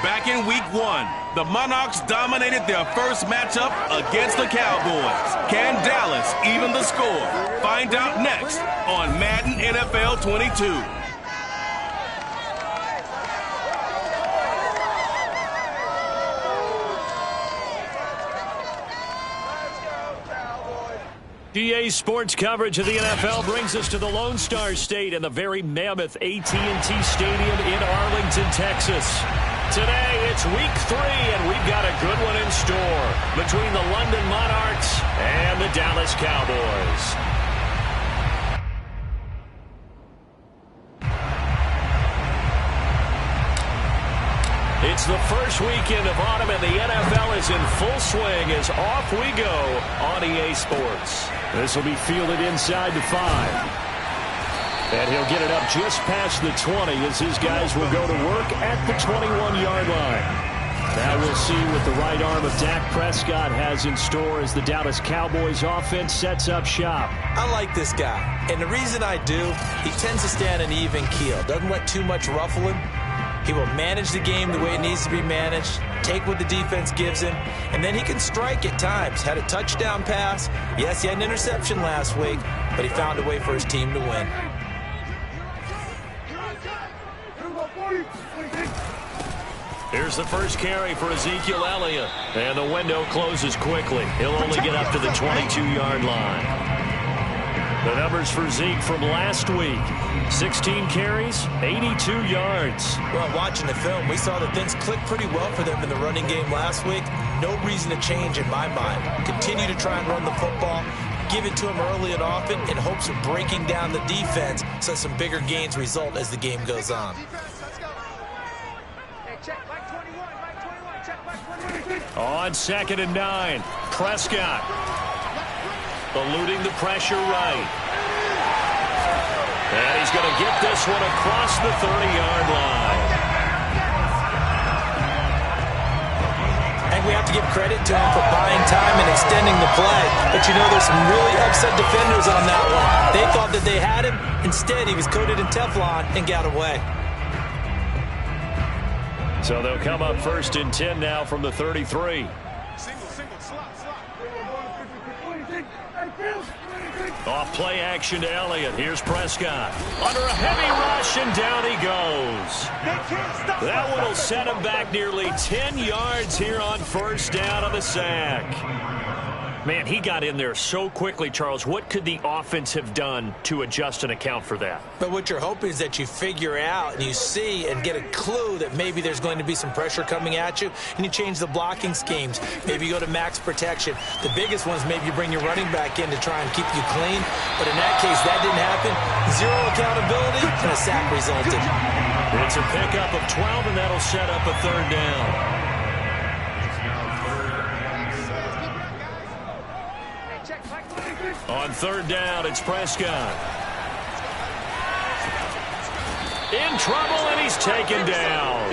Back in week 1, the Monarchs dominated their first matchup against the Cowboys. Can Dallas even the score? Find out next on Madden NFL 22. EA Sports coverage of the NFL brings us to the Lone Star State and the very mammoth AT&T Stadium in Arlington, Texas. Today, it's week 3, and we've got a good one in store between the London Monarchs and the Dallas Cowboys. It's the first weekend of autumn, and the NFL is in full swing as off we go on EA Sports. This will be fielded inside the 5. And he'll get it up just past the 20 as his guys will go to work at the 21-yard line. Now we'll see what the right arm of Dak Prescott has in store as the Dallas Cowboys offense sets up shop. I like this guy, and the reason I do, he tends to stand an even keel, doesn't let too much ruffle him. He will manage the game the way it needs to be managed, take what the defense gives him, and then he can strike at times. Had a touchdown pass. Yes, he had an interception last week, but he found a way for his team to win. Here's the first carry for Ezekiel Elliott. And the window closes quickly. He'll only get up to the 22-yard line. The numbers for Zeke from last week. 16 carries, 82 yards. Well, watching the film, we saw that things clicked pretty well for them in the running game last week. No reason to change in my mind. Continue to try and run the football. Give it to him early and often in hopes of breaking down the defense so some bigger gains result as the game goes on. On 2nd and 9, Prescott eluding the pressure right. And he's going to get this one across the 30-yard line. And we have to give credit to him for buying time and extending the play. But, you know, there's some really upset defenders on that one. They thought that they had him. Instead, he was coated in Teflon and got away. So they'll come up 1st and 10 now from the 33. Off play action to Elliott. Here's Prescott. Under a heavy rush, and down he goes. That one will set him back nearly 10 yards here on 1st down on the sack. Man, he got in there so quickly, Charles. What could the offense have done to adjust and account for that? But what you're hoping is that you figure out and you see and get a clue that maybe there's going to be some pressure coming at you, and you change the blocking schemes. Maybe you go to max protection. The biggest one is maybe you bring your running back in to try and keep you clean. But in that case, that didn't happen. Zero accountability, and a sack resulted. It's a pickup of 12, and that'll set up a 3rd down. On 3rd down, it's Prescott. In trouble, and he's taken down.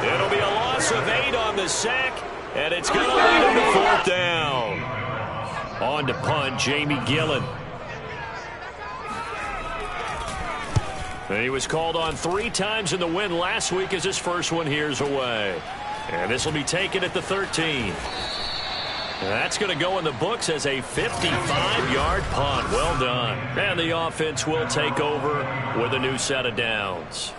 It'll be a loss of 8 on the sack, and it's going to lead him to 4th down. On to punt, Jamie Gillen. He was called on 3 times in the win last week as his first one here's away. And this will be taken at the 13. That's going to go in the books as a 55-yard punt. Well done. And the offense will take over with a new set of downs.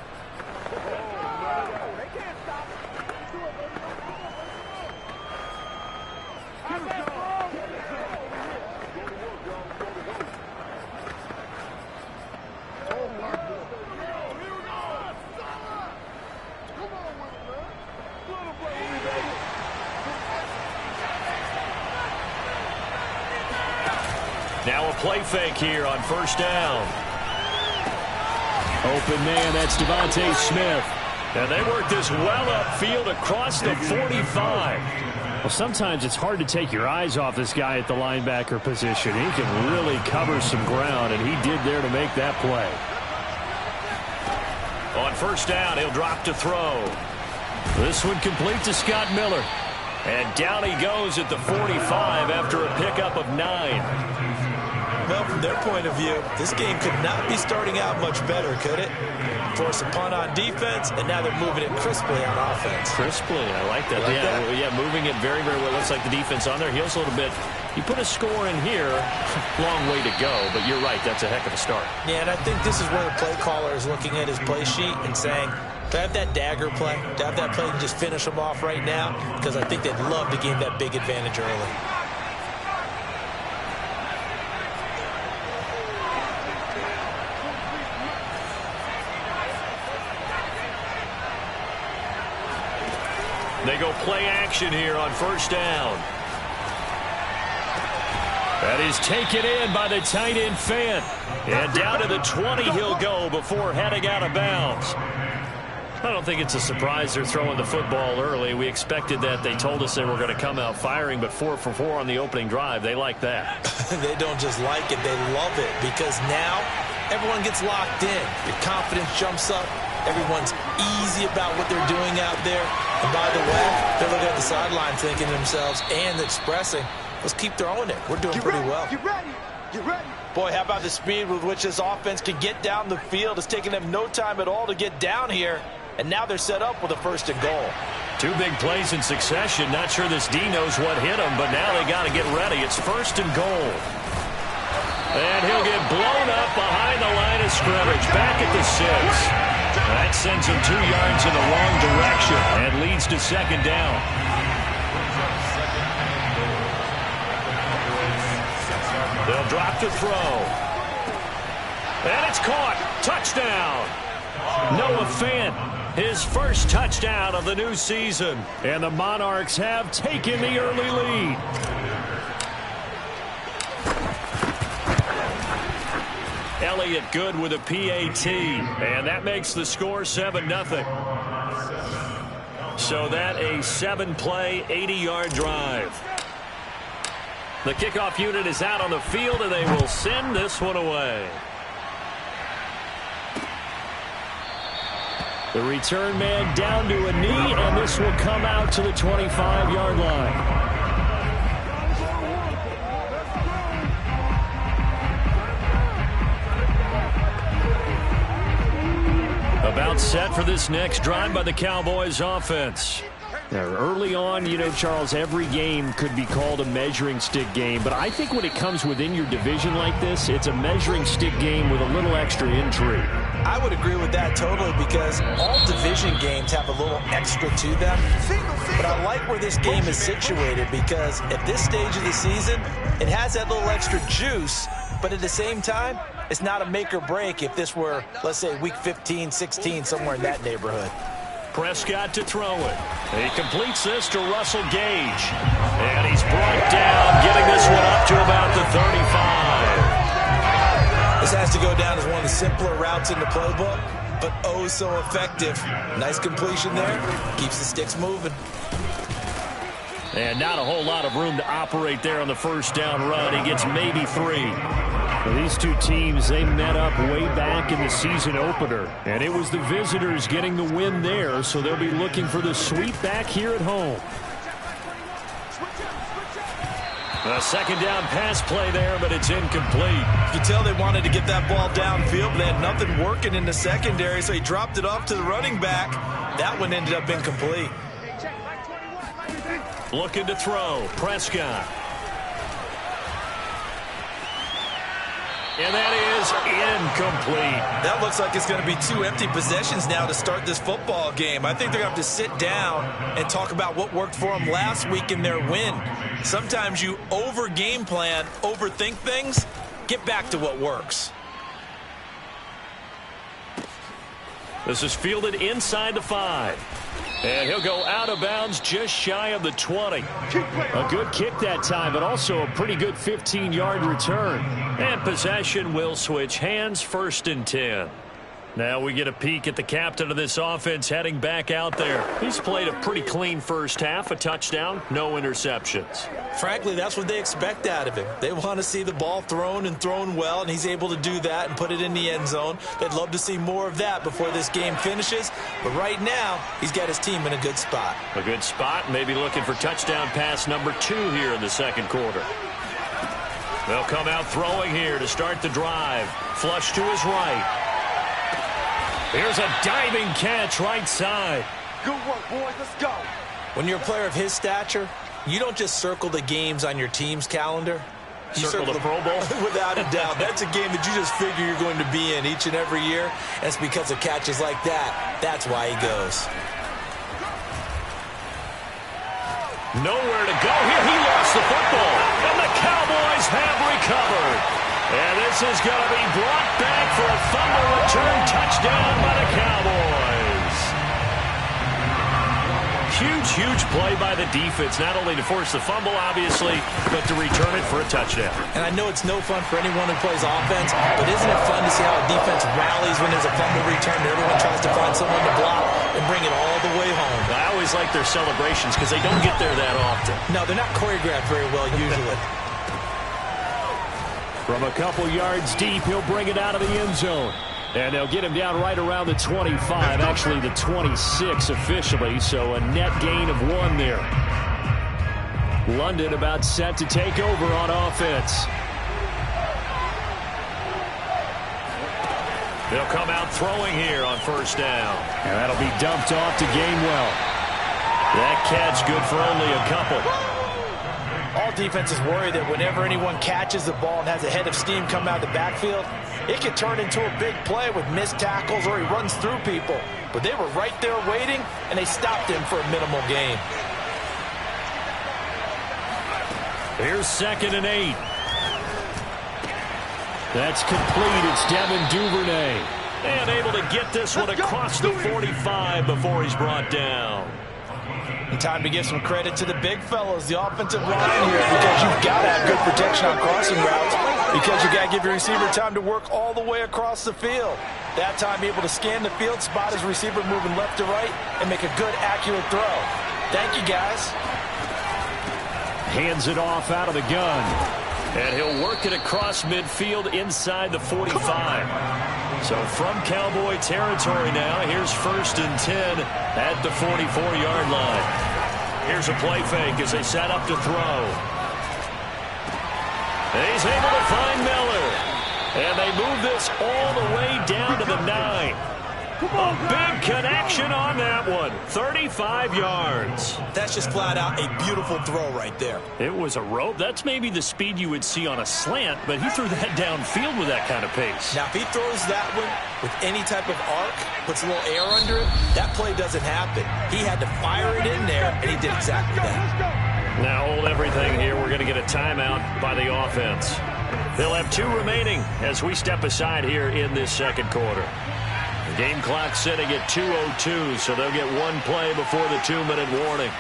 Now a play fake here on 1st down. Open man, that's Devontae Smith. And they work this well upfield across the 45. Well, sometimes it's hard to take your eyes off this guy at the linebacker position. He can really cover some ground, and he did there to make that play. On 1st down, he'll drop to throw. This one complete to Scott Miller. And down he goes at the 45 after a pickup of 9. Well, from their point of view, this game could not be starting out much better, could it? Force a punt on defense, and now they're moving it crisply on offense. Crisply, I like that. Yeah, moving it very, very well. Looks like the defense on their heels a little bit. You put a score in here, long way to go, but you're right, that's a heck of a start. Yeah, and I think this is where the play caller is looking at his play sheet and saying, do I have that dagger play? Do I have that play and just finish them off right now? Because I think they'd love to gain that big advantage early. They go play action here on 1st down. That is taken in by the tight end Fant. And down to the 20 he'll go before heading out of bounds. I don't think it's a surprise they're throwing the football early. We expected that. They told us they were going to come out firing, but 4 for 4 on the opening drive. They like that. They don't just like it, they love it, because now everyone gets locked in. Your confidence jumps up. Everyone's easy about what they're doing out there. And by the way, they're looking at the sideline thinking to themselves and expressing, let's keep throwing it. We're doing pretty well. Get ready. Get ready. Boy, how about the speed with which this offense can get down the field? It's taking them no time at all to get down here. And now they're set up with a 1st and goal. 2 big plays in succession. Not sure this D knows what hit him, but now they got to get ready. It's 1st and goal. And he'll get blown up behind the line of scrimmage. Back at the 6. That sends him 2 yards in the wrong direction and leads to 2nd down. They'll drop to throw. And it's caught. Touchdown. Noah Fant, his first touchdown of the new season. And the Monarchs have taken the early lead. Elliott good with a PAT, and that makes the score 7-0. So that a 7-play, 80-yard drive. The kickoff unit is out on the field, and they will send this one away. The return man down to a knee, and this will come out to the 25-yard line. About set for this next drive by the Cowboys offense. Now, early on, you know, Charles, every game could be called a measuring stick game. But I think when it comes within your division like this, it's a measuring stick game with a little extra intrigue. I would agree with that totally, because all division games have a little extra to them. But I like where this game is situated, because at this stage of the season, it has that little extra juice. But at the same time, it's not a make or break if this were, let's say, week 15, 16, somewhere in that neighborhood. Prescott to throw it. He completes this to Russell Gage. And he's brought down, getting this one up to about the 35. This has to go down as one of the simpler routes in the playbook, but oh so effective. Nice completion there. Keeps the sticks moving. And not a whole lot of room to operate there on the 1st down run. He gets maybe 3. Well, these two teams, they met up way back in the season opener, and it was the visitors getting the win there, so they'll be looking for the sweep back here at home. A second down pass play there, but it's incomplete. You can tell they wanted to get that ball downfield, but they had nothing working in the secondary, so he dropped it off to the running back. That one ended up incomplete. Looking to throw. Prescott. And that is incomplete. That looks like it's going to be 2 empty possessions now to start this football game. I think they're going to have to sit down and talk about what worked for them last week in their win. Sometimes you over-game plan, overthink things. Get back to what works. This is fielded inside the 5. And he'll go out of bounds just shy of the 20. A good kick that time, but also a pretty good 15-yard return. And possession will switch hands, 1st and 10. Now we get a peek at the captain of this offense heading back out there. He's played a pretty clean first half, a touchdown, no interceptions. Frankly, that's what they expect out of him. They want to see the ball thrown and thrown well, and he's able to do that and put it in the end zone. They'd love to see more of that before this game finishes. But right now, he's got his team in a good spot. A good spot, maybe looking for touchdown pass number 2 here in the second quarter. They'll come out throwing here to start the drive. Flush to his right. Here's a diving catch right side. Good work, boys. Let's go. When you're a player of his stature, you don't just circle the games on your team's calendar. You circle the Pro Bowl? Without a doubt. That's a game that you just figure you're going to be in each and every year. And it's because of catches like that. That's why he goes. Nowhere to go here. He lost the football. And the Cowboys have recovered. And this is going to be brought back for a fumble return touchdown by the Cowboys. Huge play by the defense, not only to force the fumble, obviously, but to return it for a touchdown. And I know it's no fun for anyone who plays offense, but isn't it fun to see how a defense rallies when there's a fumble return and everyone tries to find someone to block and bring it all the way home? I always like their celebrations because they don't get there that often. No, they're not choreographed very well usually. From a couple yards deep, he'll bring it out of the end zone. And they'll get him down right around the 25, actually the 26 officially, so a net gain of 1 there. London about set to take over on offense. They'll come out throwing here on 1st down. And that'll be dumped off to Gainwell. That catch good for only a couple. All defenses worry that whenever anyone catches the ball and has a head of steam come out of the backfield, it could turn into a big play with missed tackles or he runs through people. But they were right there waiting, and they stopped him for a minimal gain. Here's 2nd and 8. That's complete. It's Devin Duvernay. And able to get this one across the 45 before he's brought down. And time to give some credit to the big fellows, the offensive line here, because you've got to have good protection on crossing routes, because you've got to give your receiver time to work all the way across the field. That time, be able to scan the field, spot his receiver moving left to right, and make a good, accurate throw. Thank you, guys. Hands it off out of the gun. And he'll work it across midfield inside the 45. So from Cowboy territory now, here's 1st and 10 at the 44-yard line. Here's a play fake as they set up to throw. And he's able to find Miller. And they move this all the way down to the 9. A big connection on that one. 35 yards. That's just flat out a beautiful throw right there. It was a rope. That's maybe the speed you would see on a slant, but he threw that downfield with that kind of pace. Now, if he throws that one with any type of arc, puts a little air under it, that play doesn't happen. He had to fire it in there, and he did exactly that. Now hold everything here. We're going to get a timeout by the offense. They'll have 2 remaining as we step aside here in this second quarter. The game clock sitting at 2:02, so they'll get 1 play before the 2-minute warning.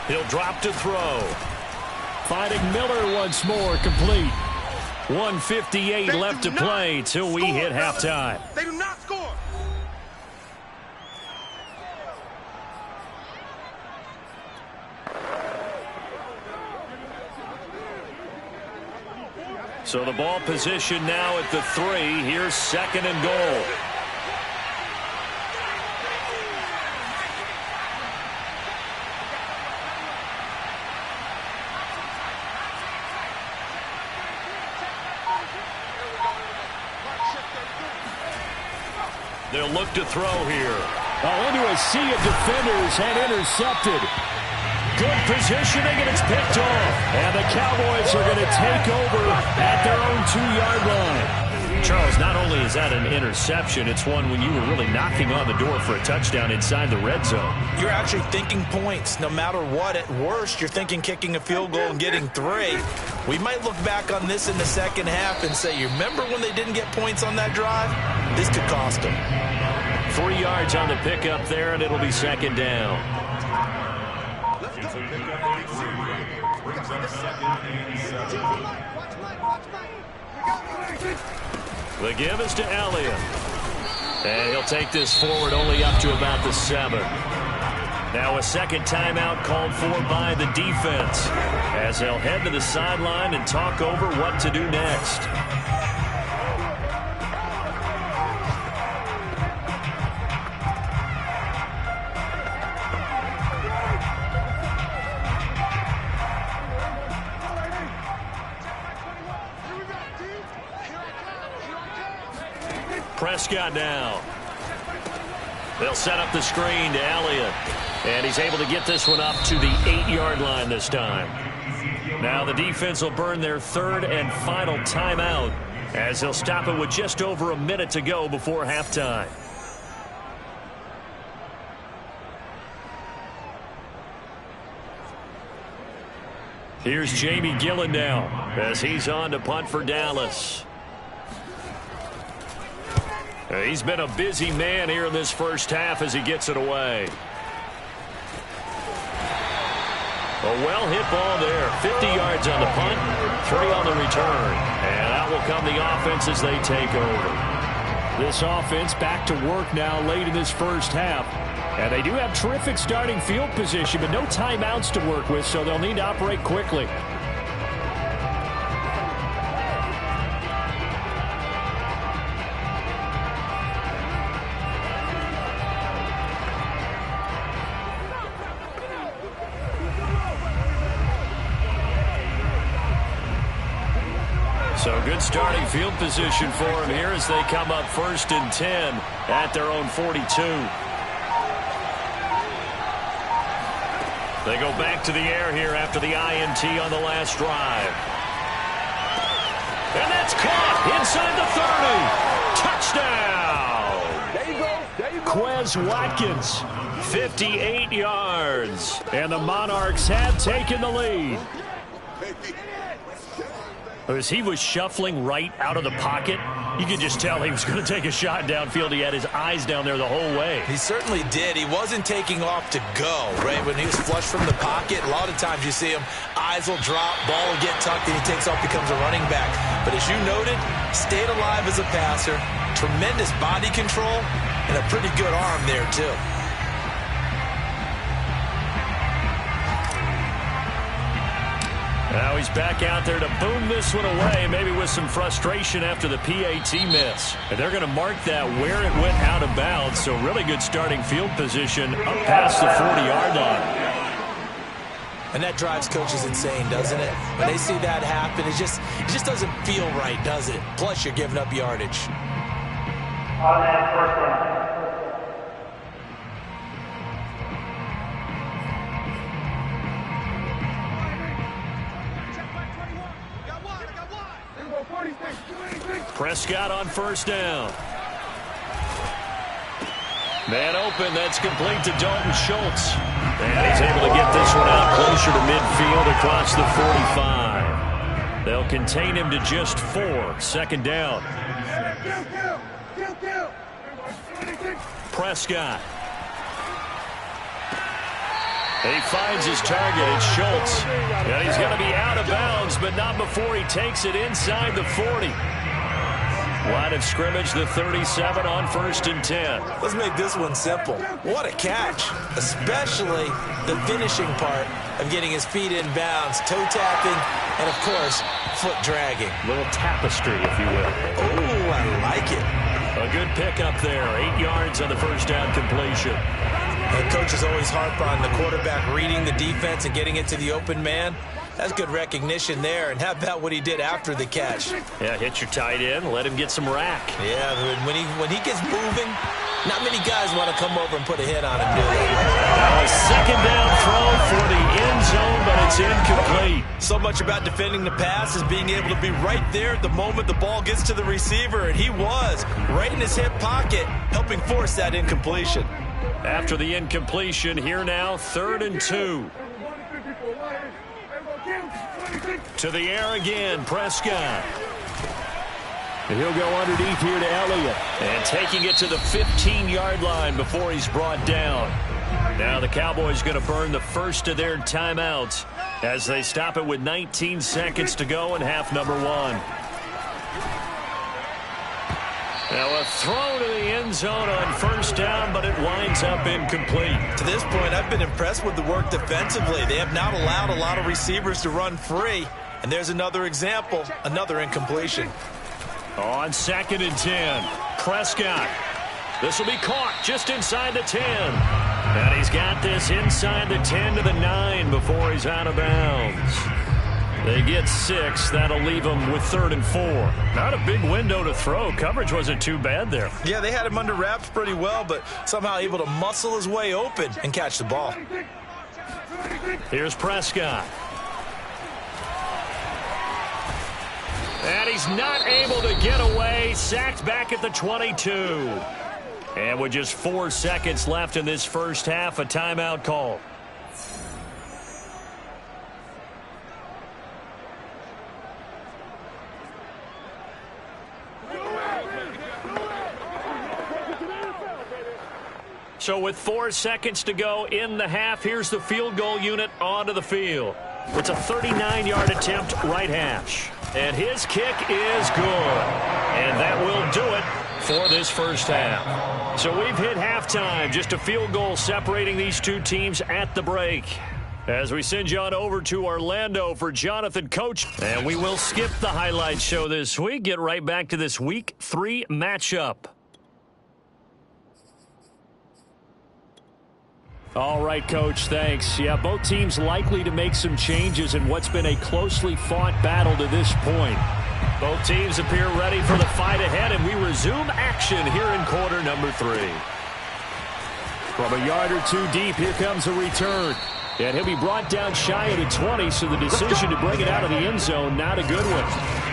He'll drop to throw. Finding Miller once more, complete. 1:58 left to play till we hit halftime. They do not score. So the ball position now at the 3. Here's 2nd and goal. They'll look to throw here. Into a sea of defenders and intercepted. Good positioning, and it's picked off. And the Cowboys are going to take over at their own 2-yard line. Charles, not only is that an interception, it's one when you were really knocking on the door for a touchdown inside the red zone. You're actually thinking points. No matter what, at worst, you're thinking kicking a field goal and getting 3. We might look back on this in the second half and say, you remember when they didn't get points on that drive? This could cost them. 3 yards on the pickup there, and it'll be 2nd down. The give is to Elliott. And he'll take this forward only up to about the 7. Now a second timeout called for by the defense as they'll head to the sideline and talk over what to do next. Prescott now. They'll set up the screen to Elliott. And he's able to get this one up to the 8-yard line this time. Now the defense will burn their 3rd and final timeout as they'll stop it with just over a minute to go before halftime. Here's Jamie Gillen now as he's on to punt for Dallas. He's been a busy man here in this first half as he gets it away. A well-hit ball there. 50 yards on the punt, 3 on the return. And out will come the offense as they take over. This offense back to work now late in this first half. And they do have terrific starting field position, but no timeouts to work with, so they'll need to operate quickly. So good starting field position for him here as they come up 1st and 10 at their own 42. They go back to the air here after the INT on the last drive. And that's caught inside the 30. Touchdown! There you go. There you go. Quez Watkins, 58 yards. And the Monarchs have taken the lead. As he was shuffling right out of the pocket, you could just tell he was going to take a shot downfield. He had his eyes down there the whole way. He certainly did. He wasn't taking off to go, right? When he was flushed from the pocket, a lot of times you see him, eyes will drop, ball will get tucked, and he takes off, becomes a running back. But as you noted, stayed alive as a passer, tremendous body control, and a pretty good arm there, too. Now he's back out there to boom this one away, maybe with some frustration after the PAT miss. And they're going to mark that where it went out of bounds, so really good starting field position up past the 40-yard line. And that drives coaches insane, doesn't it? When they see that happen, it just doesn't feel right, does it? Plus, you're giving up yardage. On that first down. Prescott on 1st down. Man open, that's complete to Dalton Schultz. And he's able to get this one out closer to midfield across the 45. They'll contain him to just 4. 2nd down. Prescott. He finds his target. It's Schultz. And he's going to be out of bounds, but not before he takes it inside the 40. Line of scrimmage, the 37 on 1st and 10. Let's make this one simple. What a catch, especially the finishing part of getting his feet in bounds, toe tapping, and of course, foot dragging. Little tapestry, if you will. Oh, I like it. A good pickup there, 8 yards on the first down completion. And coaches always harp on the quarterback reading the defense and getting it to the open man. That's good recognition there. And how about what he did after the catch? Yeah, hit your tight end, let him get some rack. Yeah, when he gets moving, not many guys want to come over and put a hit on him, do they? Now a second down throw for the end zone, but it's incomplete. So much about defending the pass is being able to be right there at the moment the ball gets to the receiver, and he was right in his hip pocket, helping force that incompletion. After the incompletion, here now, 3rd and 2. To the air again, Prescott. He'll go underneath here to Elliott. And taking it to the 15-yard line before he's brought down. Now the Cowboys going to burn the first of their timeouts as they stop it with 19 seconds to go in half number 1. Now a throw to the end zone on 1st down, but it winds up incomplete. To this point, I've been impressed with the work defensively. They have not allowed a lot of receivers to run free. And there's another example, another incompletion. On 2nd and 10, Prescott. This will be caught just inside the 10. And he's got this inside the 10 to the 9 before he's out of bounds. They get 6. That'll leave them with 3rd and 4. Not a big window to throw. Coverage wasn't too bad there. Yeah, they had him under wraps pretty well, but somehow able to muscle his way open and catch the ball. Here's Prescott. And he's not able to get away. Sacked back at the 22. And with just 4 seconds left in this first half, a timeout call. So with 4 seconds to go in the half, here's the field goal unit onto the field. It's a 39-yard attempt, right hash. And his kick is good. And that will do it for this first half. So we've hit halftime. Just a field goal separating these two teams at the break. As we send you on over to Orlando for Jonathan Coach. And we will skip the highlight show this week. Get right back to this Week 3 matchup. All right, Coach, thanks. Yeah, both teams likely to make some changes in what's been a closely fought battle to this point. Both teams appear ready for the fight ahead, and we resume action here in quarter number 3. From a yard or two deep, here comes a return. And he'll be brought down shy of the 20, so the decision to bring it out of the end zone, not a good one.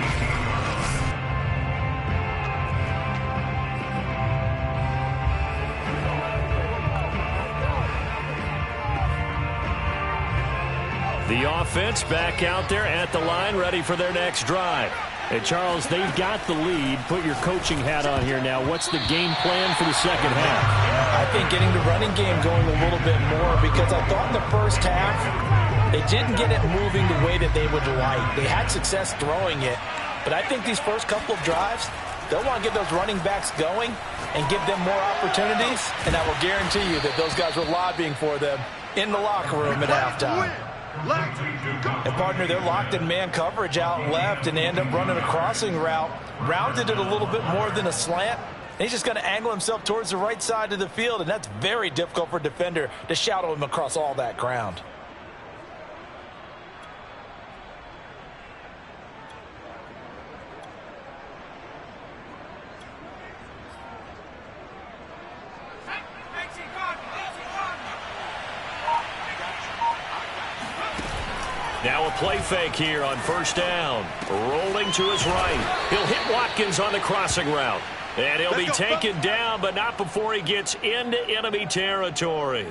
The offense back out there at the line, ready for their next drive. Hey, Charles, they've got the lead. Put your coaching hat on here now. What's the game plan for the second half? I think getting the running game going a little bit more, because I thought in the first half they didn't get it moving the way that they would like. They had success throwing it, but I think these first couple of drives, they'll want to get those running backs going and give them more opportunities, and I will guarantee you that those guys were lobbying for them in the locker room at halftime. And, partner, they're locked in man coverage out left, and they end up running a crossing route. Rounded it a little bit more than a slant. And he's just going to angle himself towards the right side of the field, and that's very difficult for a defender to shadow him across all that ground. Now a play fake here on first down. Rolling to his right. He'll hit Watkins on the crossing route. And he'll be taken down, but not before he gets into enemy territory.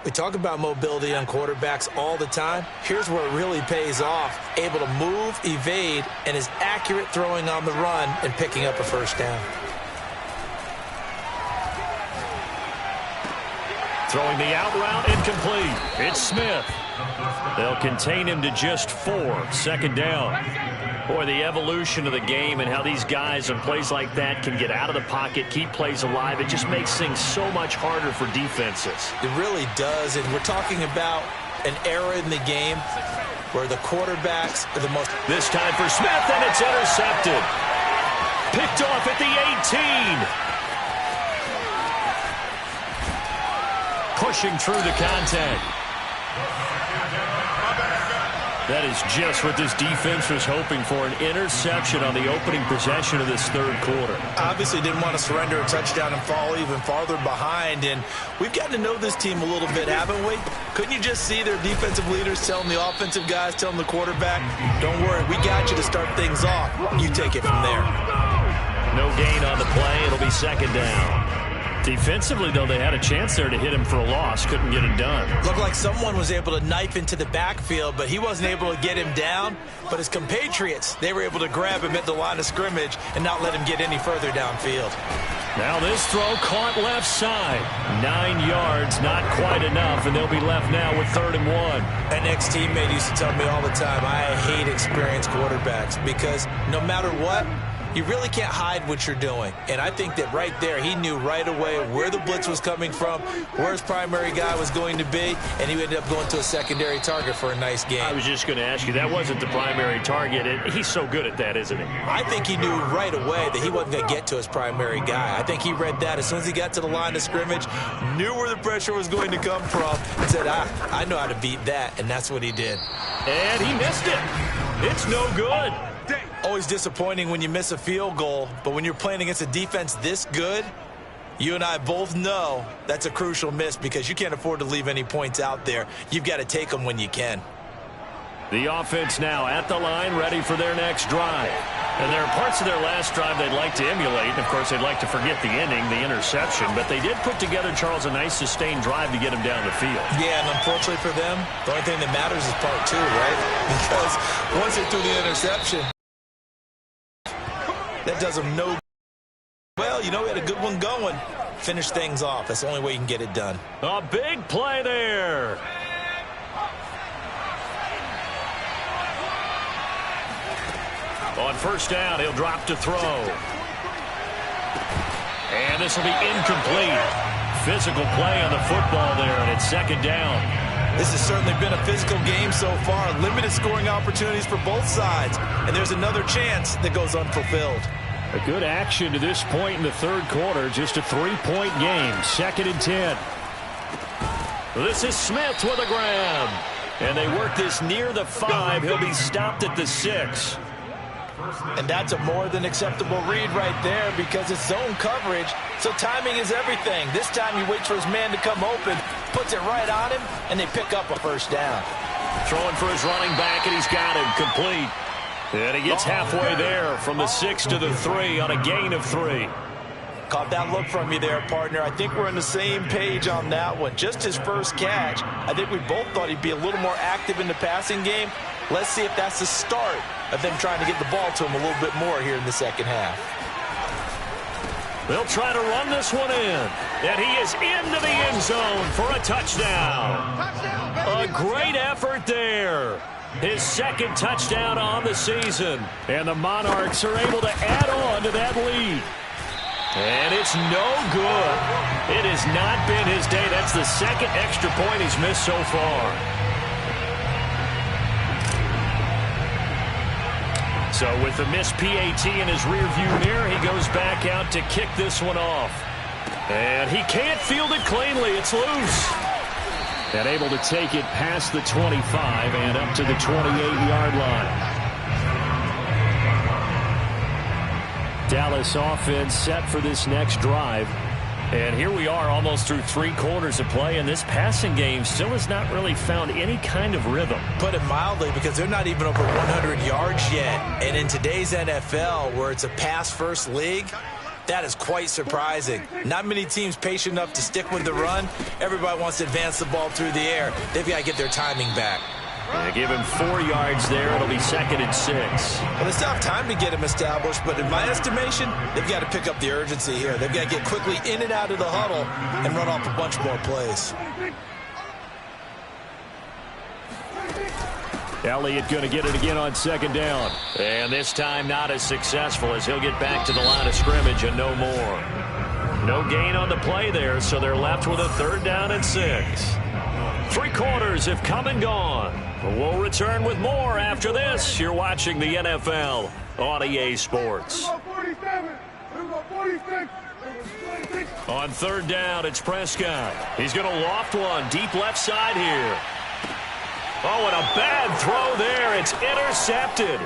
We talk about mobility on quarterbacks all the time. Here's where it really pays off. Able to move, evade, and is accurate throwing on the run and picking up a first down. Throwing the out route, incomplete. It's Smith. They'll contain him to just 4. Second down. Boy, the evolution of the game and how these guys in plays like that can get out of the pocket, keep plays alive, it just makes things so much harder for defenses. It really does, and we're talking about an era in the game where the quarterbacks are the most... This time for Smith, and it's intercepted. Picked off at the 18. Pushing through the contact. That is just what this defense was hoping for, an interception on the opening possession of this third quarter. Obviously didn't want to surrender a touchdown and fall even farther behind, and we've gotten to know this team a little bit, haven't we? Couldn't you just see their defensive leaders telling the offensive guys, telling the quarterback, don't worry, we got you to start things off. You take it from there. No gain on the play. It'll be second down. Defensively, though, they had a chance there to hit him for a loss. Couldn't get it done. Looked like someone was able to knife into the backfield, but he wasn't able to get him down. But his compatriots, they were able to grab him at the line of scrimmage and not let him get any further downfield. Now this throw caught left side. 9 yards, not quite enough, and they'll be left now with 3rd and 1. An ex-teammate used to tell me all the time, I hate experienced quarterbacks because no matter what, you really can't hide what you're doing. And I think that right there, he knew right away where the blitz was coming from, where his primary guy was going to be, and he ended up going to a secondary target for a nice game. I was just going to ask you, that wasn't the primary target. He's so good at that, isn't he? I think he knew right away that he wasn't going to get to his primary guy. I think he read that as soon as he got to the line of scrimmage, knew where the pressure was going to come from, and said, I know how to beat that, and that's what he did. And he missed it. It's no good. Always disappointing when you miss a field goal, but when you're playing against a defense this good, you and I both know that's a crucial miss because you can't afford to leave any points out there. You've got to take them when you can. The offense now at the line, ready for their next drive. And there are parts of their last drive they'd like to emulate. And, of course, they'd like to forget the ending, the interception. But they did put together, Charles, a nice sustained drive to get him down the field. Yeah, and unfortunately for them, the only thing that matters is part 2, right? Because once they threw the interception, that does them no. Well, you know, we had a good one going. Finish things off. That's the only way you can get it done. A big play there. On first down, he'll drop to throw. And this will be incomplete. Physical play on the football there, and it's second down. This has certainly been a physical game so far. Limited scoring opportunities for both sides. And there's another chance that goes unfulfilled. A good action to this point in the third quarter. Just a 3-point game. 2nd and 10. This is Smith with a grab. And they work this near the 5. He'll be stopped at the 6. And that's a more than acceptable read right there because it's zone coverage, so timing is everything. This time he waits for his man to come open, puts it right on him, and they pick up a first down. Throwing for his running back, and he's got him complete. And he gets halfway there from the 6 to the 3 on a gain of 3. Caught that look from you there, partner. I think we're on the same page on that one. Just his first catch. I think we both thought he'd be a little more active in the passing game. Let's see if that's the start of them trying to get the ball to him a little bit more here in the second half. They'll try to run this one in. And he is into the end zone for a touchdown. A great effort there. His 2nd touchdown on the season. And the Monarchs are able to add on to that lead. And it's no good. It has not been his day. That's the 2nd extra point he's missed so far. So with the missed PAT in his rearview mirror, he goes back out to kick this one off. And he can't field it cleanly. It's loose. And able to take it past the 25 and up to the 28-yard line. Dallas offense set for this next drive. And here we are almost through 3 quarters of play, and this passing game still has not really found any kind of rhythm. Put it mildly, because they're not even over 100 yards yet. And in today's NFL, where it's a pass-first league, that is quite surprising. Not many teams patient enough to stick with the run. Everybody wants to advance the ball through the air. They've got to get their timing back. They give him 4 yards there. It'll be 2nd and 6. Well, they still have time to get him established, but in my estimation, they've got to pick up the urgency here. They've got to get quickly in and out of the huddle and run off a bunch more plays. Elliott going to get it again on second down. And this time not as successful as he'll get back to the line of scrimmage and no more. No gain on the play there, so they're left with a 3rd down and 6. 3 quarters have come and gone. We'll return with more after this. You're watching the NFL on EA Sports. On 3rd down, it's Prescott. He's going to loft one deep left side here. Oh, and a bad throw there. It's intercepted.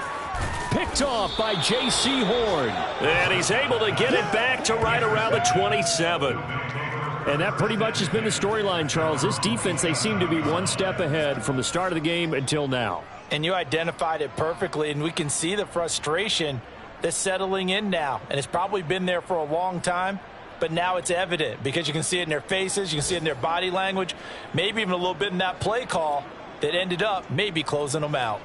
Picked off by J.C. Horn. And he's able to get it back to right around the 27. And that pretty much has been the storyline, Charles. This defense, they seem to be one step ahead from the start of the game until now. And you identified it perfectly, and we can see the frustration that's settling in now. And it's probably been there for a long time, but now it's evident because you can see it in their faces, you can see it in their body language, maybe even a little bit in that play call that ended up maybe closing them out.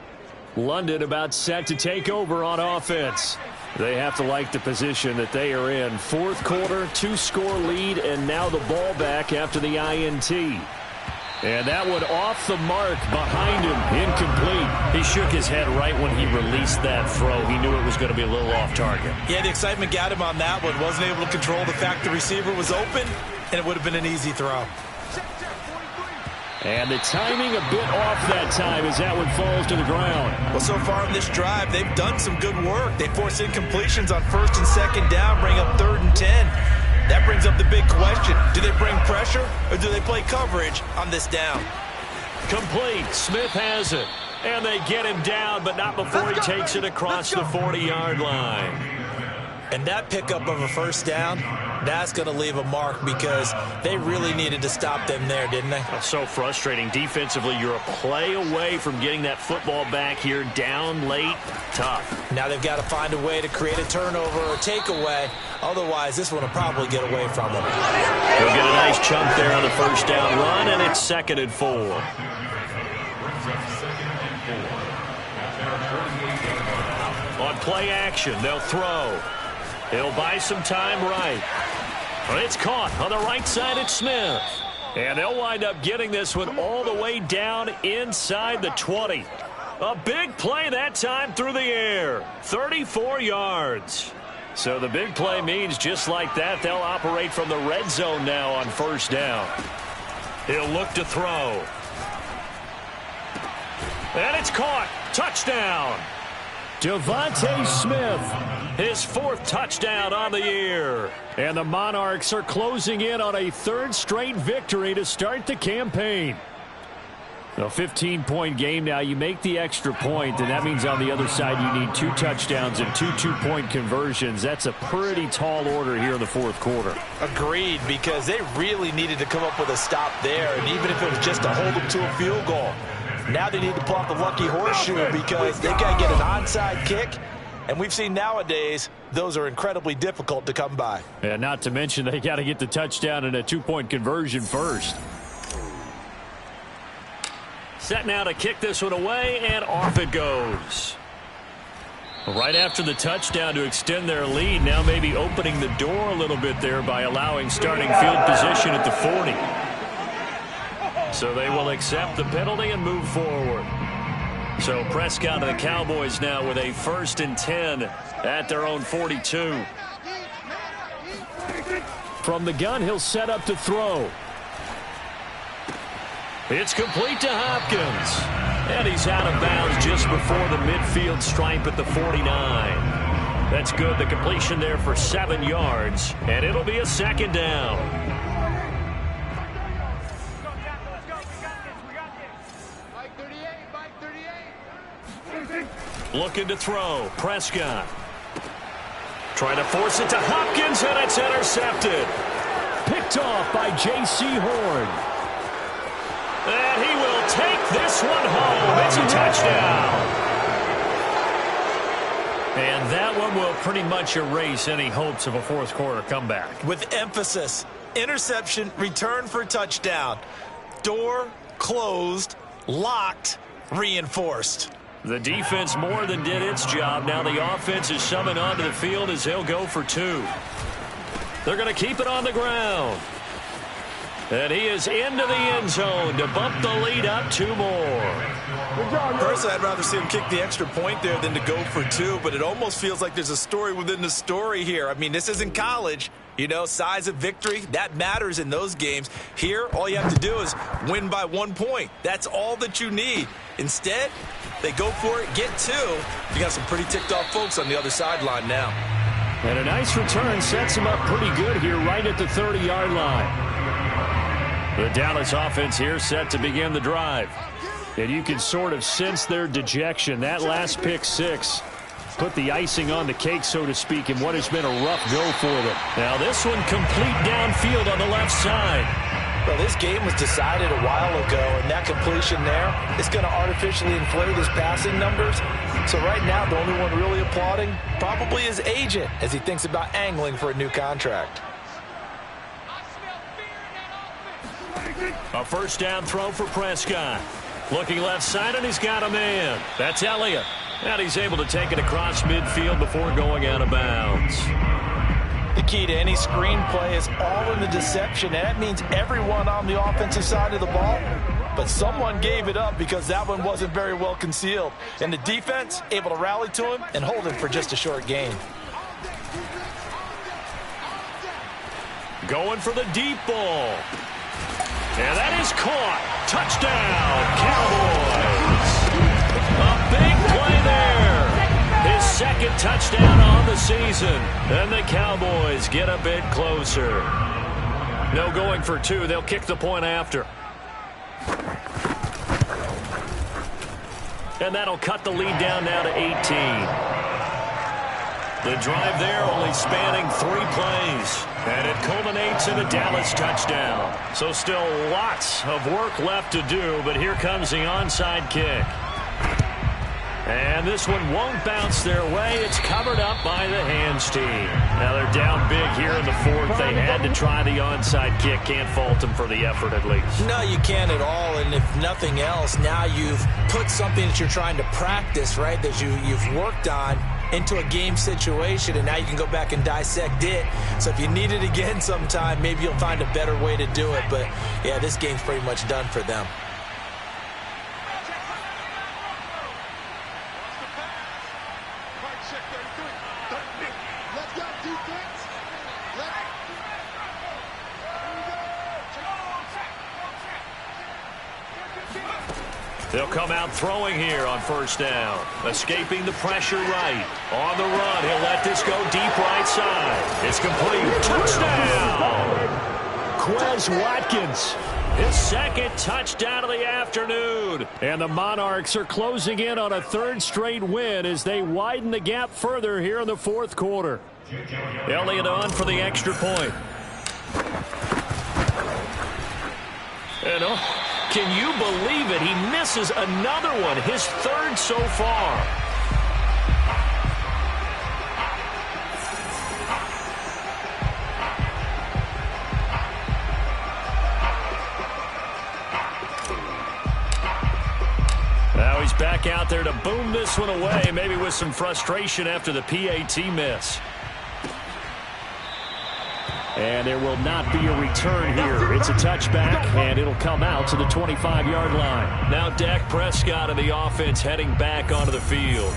London about set to take over on offense. They have to like the position that they are in. 4th quarter, 2-score lead, and now the ball back after the INT. And that one off the mark behind him, incomplete. He shook his head right when he released that throw. He knew it was going to be a little off target. Yeah, the excitement got him on that one. Wasn't able to control the fact the receiver was open, and it would have been an easy throw. And the timing a bit off that time as that one falls to the ground. Well, so far in this drive, they've done some good work. They force incompletions on 1st and 2nd down, bring up 3rd and 10. That brings up the big question. Do they bring pressure or do they play coverage on this down? Complete. Smith has it. And they get him down, but not before he takes it across the 40-yard line. And that pickup of a 1st down, that's going to leave a mark because they really needed to stop them there, didn't they? So frustrating. Defensively, you're a play away from getting that football back here down late. Tough. Now they've got to find a way to create a turnover or takeaway. Otherwise, this one will probably get away from them. They'll get a nice chunk there on the 1st down run, and it's 2nd and 4. On play action, they'll throw. He'll buy some time right. But it's caught on the right side at Smith. And they'll wind up getting this one all the way down inside the 20. A big play that time through the air. 34 yards. So the big play means just like that, they'll operate from the red zone now on 1st down. He'll look to throw. And it's caught. Touchdown. Devontae Smith, his 4th touchdown on the year. And the Monarchs are closing in on a 3rd straight victory to start the campaign. A 15-point game now. You make the extra point, and that means on the other side you need 2 touchdowns and 2 two-point conversions. That's a pretty tall order here in the 4th quarter. Agreed, because they really needed to come up with a stop there, and even if it was just to hold them to a field goal. Now they need to pull out the lucky horseshoe because they've got to get an onside kick. And we've seen nowadays those are incredibly difficult to come by. And not to mention they got to get the touchdown and a 2-point conversion first. Set now to kick this one away, and off it goes. Right after the touchdown to extend their lead, now maybe opening the door a little bit there by allowing starting field position at the 40. So they will accept the penalty and move forward. So Prescott and the Cowboys now with a 1st and 10 at their own 42. From the gun, he'll set up to throw. It's complete to Hopkins. And he's out of bounds just before the midfield stripe at the 49. That's good. The completion there for 7 yards. And it'll be a 2nd down. Looking to throw. Prescott. Trying to force it to Hopkins, and it's intercepted. Picked off by J.C. Horn. And he will take this one home. It's a touchdown. And that one will pretty much erase any hopes of a 4th quarter comeback. With emphasis. Interception, return for touchdown. Door closed, locked, reinforced. The defense more than did its job. Now the offense is summoned onto the field as they'll go for 2. They're going to keep it on the ground. And he is into the end zone to bump the lead up 2 more. Personally, I'd rather see him kick the extra point there than to go for 2, but it almost feels like there's a story within the story here. I mean, this isn't college. You know, size of victory, that matters in those games. Here, all you have to do is win by 1 point. That's all that you need. Instead, they go for it, get 2. You got some pretty ticked off folks on the other sideline now. And a nice return sets him up pretty good here right at the 30-yard line. The Dallas offense here set to begin the drive. And you can sort of sense their dejection. That last pick 6 put the icing on the cake, so to speak, in what has been a rough go for them. Now this one complete downfield on the left side. Well, this game was decided a while ago, and that completion there is going to artificially inflate his passing numbers. So right now, the only one really applauding probably his agent as he thinks about angling for a new contract. A first down throw for Prescott. Looking left side, and he's got a man. That's Elliott. And he's able to take it across midfield before going out of bounds. The key to any screen play is all in the deception, and that means everyone on the offensive side of the ball. But someone gave it up because that one wasn't very well concealed. And the defense able to rally to him and hold him for just a short gain. Going for the deep ball. And that is caught. Touchdown, Cowboys. A big play there. His second touchdown on the season. And the Cowboys get a bit closer. No going for 2. They'll kick the point after. And that'll cut the lead down now to 18. The drive there only spanning 3 plays. And it culminates in a Dallas touchdown. So still lots of work left to do, but here comes the onside kick. And this one won't bounce their way. It's covered up by the hands team. Now they're down big here in the 4th. They had to try the onside kick. Can't fault them for the effort at least. No, you can't at all. And if nothing else, now you've put something that you're trying to practice, right, that you've worked on into a game situation, and now you can go back and dissect it. So if you need it again sometime, maybe you'll find a better way to do it. But, yeah, this game's pretty much done for them. They'll come out throwing here on first down. Escaping the pressure right. On the run, he'll let this go deep right side. It's complete. Touchdown! Quez Watkins. His second touchdown of the afternoon. And the Monarchs are closing in on a 3rd straight win as they widen the gap further here in the 4th quarter. Elliott on for the extra point. And can you believe it? He misses another one, his 3rd so far. Now he's back out there to boom this one away, maybe with some frustration after the PAT miss. And there will not be a return here. It's a touchback, and it'll come out to the 25-yard line. Now Dak Prescott and the offense heading back onto the field.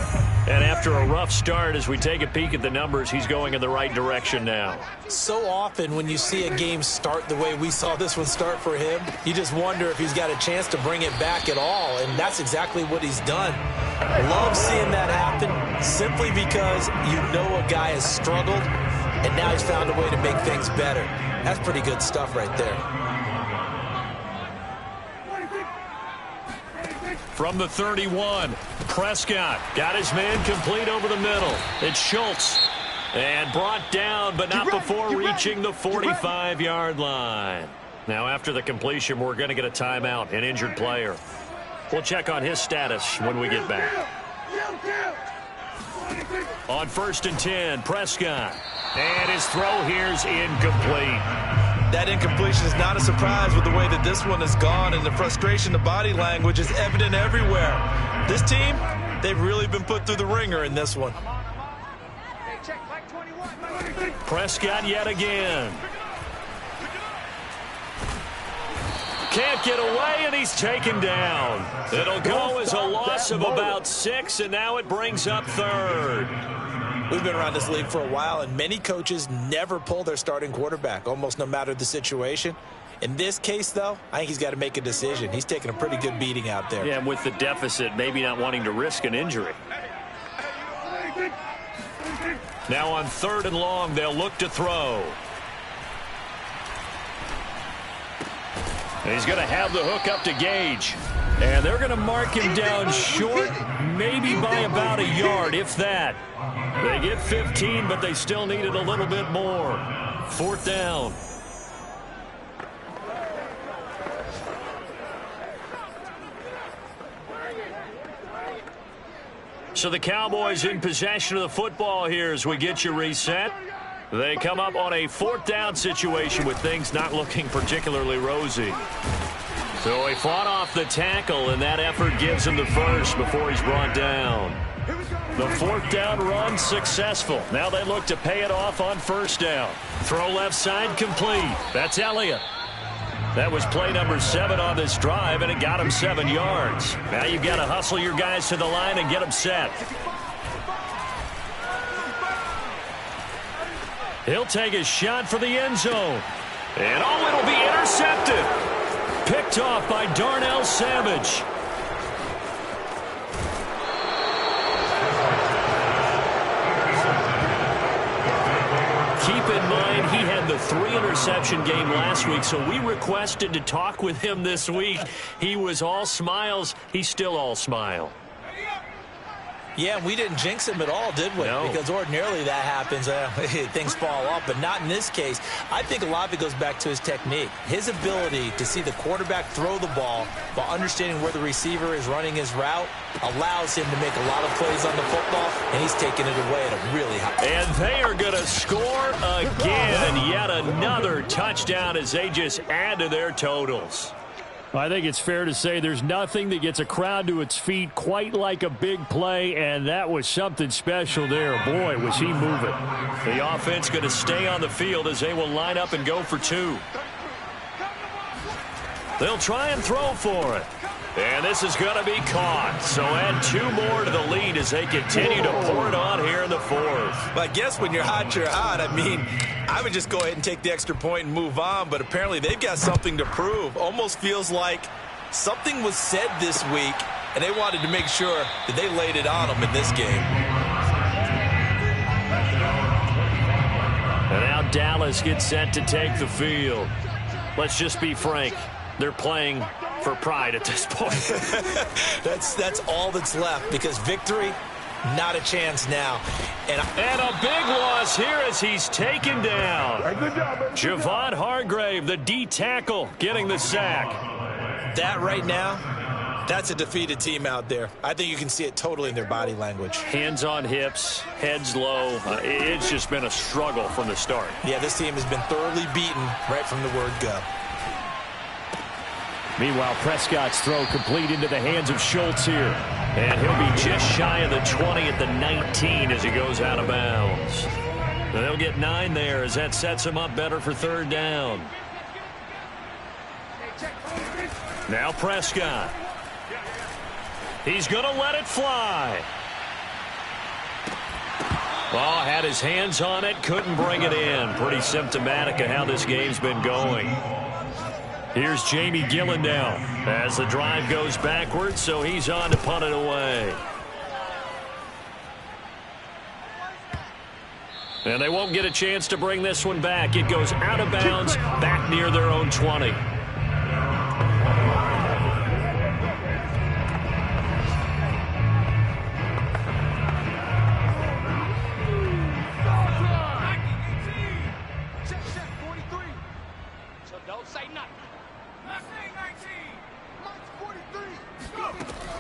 And after a rough start, as we take a peek at the numbers, he's going in the right direction now. So often when you see a game start the way we saw this one start for him, you just wonder if he's got a chance to bring it back at all, and that's exactly what he's done. Love seeing that happen simply because you know a guy has struggled, and now he's found a way to make things better. That's pretty good stuff right there. From the 31, Prescott got his man complete over the middle. It's Schultz. And brought down, but not before reaching the 45-yard line. Now after the completion, we're going to get a timeout, an injured player. We'll check on his status when we get back. On 1st and 10, Prescott. And his throw here's incomplete. That incompletion is not a surprise with the way that this one has gone, and the frustration, the body language is evident everywhere. This team, they've really been put through the ringer in this one. Prescott yet again. can't get away, and he's taken down. It'll go as a loss of about 6, and now it brings up third. We've been around this league for a while, and many coaches never pull their starting quarterback, almost no matter the situation. In this case, though, I think he's got to make a decision. He's taking a pretty good beating out there. Yeah, and with the deficit, maybe not wanting to risk an injury. Now on 3rd and long, they'll look to throw. And he's going to have the hook up to Gage. And they're going to mark him down short, maybe by about a yard, if that. They get 15, but they still needed a little bit more. 4th down. So the Cowboys in possession of the football here as we get you reset. They come up on a 4th down situation with things not looking particularly rosy. So he fought off the tackle, and that effort gives him the first before he's brought down. The 4th down run successful. Now they look to pay it off on 1st down. Throw left side complete. That's Elliott. That was play number 7 on this drive, and it got him 7 yards. Now you've got to hustle your guys to the line and get them set. He'll take a shot for the end zone. And oh, it'll be intercepted. Picked off by Darnell Savage. Keep in mind, he had the 3-interception game last week, so we requested to talk with him this week. He was all smiles. He's still all smile. Yeah, we didn't jinx him at all, did we? No. Because ordinarily that happens. Things fall off, but not in this case. I think a lot of it goes back to his technique. His ability to see the quarterback throw the ball while understanding where the receiver is running his route allows him to make a lot of plays on the football, and he's taking it away at a really high. And they are going to score again. Yet another touchdown as they just add to their totals. I think it's fair to say there's nothing that gets a crowd to its feet quite like a big play, and that was something special there. Boy, was he moving. The offense going to stay on the field as they will line up and go for 2. They'll try and throw for it. And this is going to be caught. So add 2 more to the lead as they continue to pour it on here in the 4th. But I guess when you're hot, you're hot. I mean, I would just go ahead and take the extra point and move on, but apparently they've got something to prove. Almost feels like something was said this week, and they wanted to make sure that they laid it on them in this game. And now Dallas gets set to take the field. Let's just be frank. They're playing for pride at this point. That's all that's left, because victory, not a chance now. And a big loss here as he's taken down. Javon Hargrave, the D tackle, getting the sack. That right now, that's a defeated team out there. I think you can see it totally in their body language. Hands on hips, heads low. It's just been a struggle from the start. Yeah, this team has been thoroughly beaten right from the word go. Meanwhile, Prescott's throw complete into the hands of Schultz here. And he'll be just shy of the 20 at the 19 as he goes out of bounds. They'll get 9 there as that sets him up better for 3rd down. Now Prescott. He's going to let it fly. Well, had his hands on it, couldn't bring it in. Pretty symptomatic of how this game's been going. Here's Jamie Gillendow as the drive goes backwards, so he's on to punt it away. And they won't get a chance to bring this one back. It goes out of bounds, back near their own 20.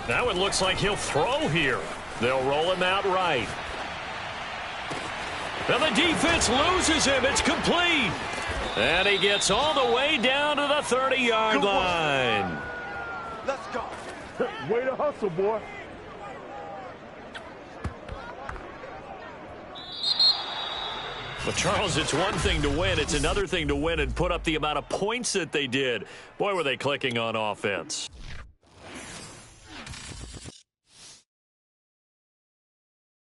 Now it looks like he'll throw here. They'll roll him out right. And the defense loses him. It's complete. And he gets all the way down to the 30-yard line. Let's go. Way to hustle, boy. Well, Charles, it's one thing to win. It's another thing to win and put up the amount of points that they did. Boy, were they clicking on offense.